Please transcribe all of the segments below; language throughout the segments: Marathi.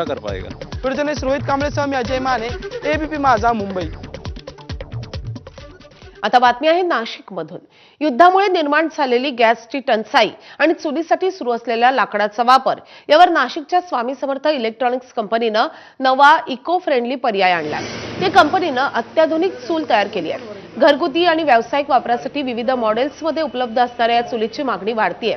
कर पाएगा। जर्नलिस्ट रोहित कांबळेसह मी अजय माने, एबीपी माझा, मुंबई। आता बातमी आहे नाशिकमधून। युद्धामुळे निर्माण झालेली गॅसची टंचाई आणि चुलीसाठी सुरू असलेल्या लाकडाचा वापर यावर नाशिकच्या स्वामी समर्थ इलेक्ट्रॉनिक्स कंपनीनं नवा इको फ्रेंडली पर्याय आणला। या कंपनीनं अत्याधुनिक चूल तयार केली आहे। घरगुती आणि व्यावसायिक वापरासाठी विविध मॉडेल्समध्ये उपलब्ध असणाऱ्या या चुलीची मागणी वाढतीये।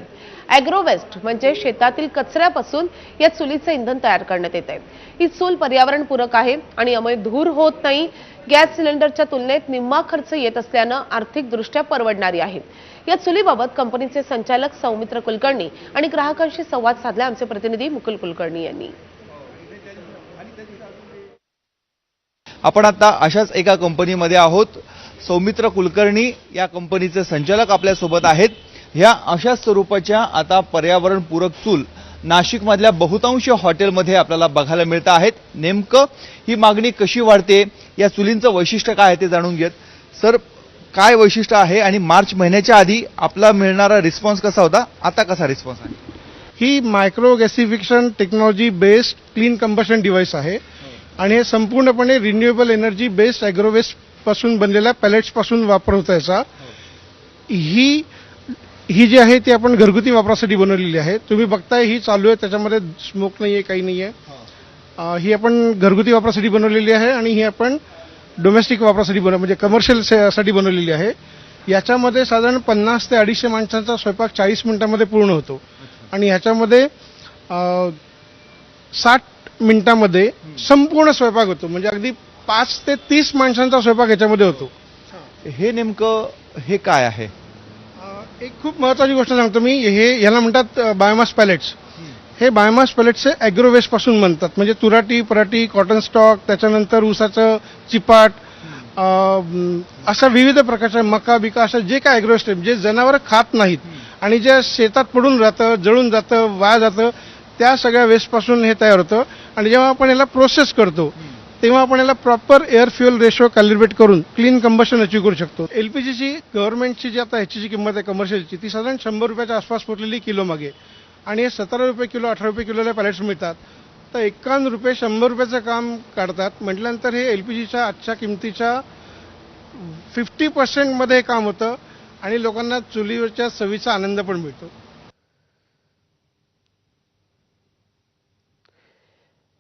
ॲग्रोवेस्ट म्हणजे शेतातील कचऱ्यापासून या चुलीचे इंधन तयार करण्यात येते। ही चूल पर्यावरणपूरक आहे आणि यामुळे धूर होत नाही। गॅस सिलेंडरच्या तुलनेत निम्मा खर्च येत असल्यानं आर्थिकदृष्ट्या परवडणारी आहे। या चुलीबाबत कंपनीचे संचालक सौमित्र कुलकर्णी आणि ग्राहकांशी संवाद साधला आमचे प्रतिनिधी मुकुल कुलकर्णी यांनी। आपण आता अशाच एका कंपनीमध्ये आहोत। सौमित्र कुलकर्णी या कंपनीचे संचालक आपल्या सोबत आहेत। ह्या अशा स्वरूपाच्या आता पर्यावरणपूरक चूल नाशिकमधल्या बहुतांश हॉटेलमध्ये आपल्याला बघायला मिळत आहेत। नेमकं ही मागणी कशी वाढते, या चुलींचं वैशिष्ट्य काय आहे ते जाणून घेत। सर, काय वैशिष्ट्य आहे आणि मार्च महिन्याच्या आधी आपला मिळणारा रिस्पॉन्स कसा होता, आता कसा रिस्पॉन्स आहे? ही micro gasification technology based clean combustion device आहे आणि हे संपूर्णपणे रिन्युएबल एनर्जी बेस्ड ॲग्रोवेस्ट पासून बनलेल्या पॅलेट्स पासून वापर होतो याचा। ही जी आहे ती आपण घरगुती वापरासाठी बनवलेली आहे। तुम्ही बघताय ही चालू आहे, त्याच्यामध्ये स्मोक नाहीये, काही नाहीये। ही आपण घरगुती वापरासाठी बनवलेली आहे आणि ही आपण डोमेस्टिक वापरासाठी म्हणजे कमर्शियल साठी बनवलेली आहे। याच्यामध्ये साधारण 50 ते 250 माणसांचा स्वयंपाक 40 मिनिटांमध्ये पूर्ण होतो आणि ह्याच्यामध्ये 60 मिनिटांमध्ये संपूर्ण स्वयंपाक होतो, म्हणजे अगदी 5 ते 30 माणसांचा स्वयंपाक याच्यामध्ये होतो। हे नेमकं हे काय आहे? एक खूप महत्त्वाची गोष्ट सांगतो मी, याला म्हणतात बायोमास पॅलेट्स। हे बायोमास पॅलेट्स ॲग्रोवेस्ट पासून बनतात, म्हणजे तुराटी, पराठी, कॉटन स्टॉक, त्याच्यानंतर ऊसाचं चिपाट, अशा विविध प्रकारच्या मका बिका, अशा जे काय ॲग्रोवेस्ट आहे, जे जनावर खात नाहीत आणि जे शेतात पडून राहतं, जळून जातं, वाया जातं, त्या सगळ्या वेस्टपासून हे तयार होतं। आणि जेव्हा आपण याला प्रोसेस करतो तेव्हा आपण याला proper air fuel ratio calibrate करून क्लीन कंबशन अचीव्ह करू शकतो। एलपीजीची गव्हर्नमेंटची जी आता ह्याची जी किंमत आहे कमर्शियलची, ती साधारण 100 रुपयाच्या आसपास पोचलेली किलो मागे, आणि हे 17 रुपये किलो, 18 रुपये किलोला पॅलेट्स मिळतात। तर 51 रुपये 100 रुपयाचं काम काढतात म्हटल्यानंतर हे एलपीजीच्या आजच्या किमतीच्या 50% मध्ये हे काम होतं आणि लोकांना चुलीवरच्या चवीचा आनंद पण मिळतो।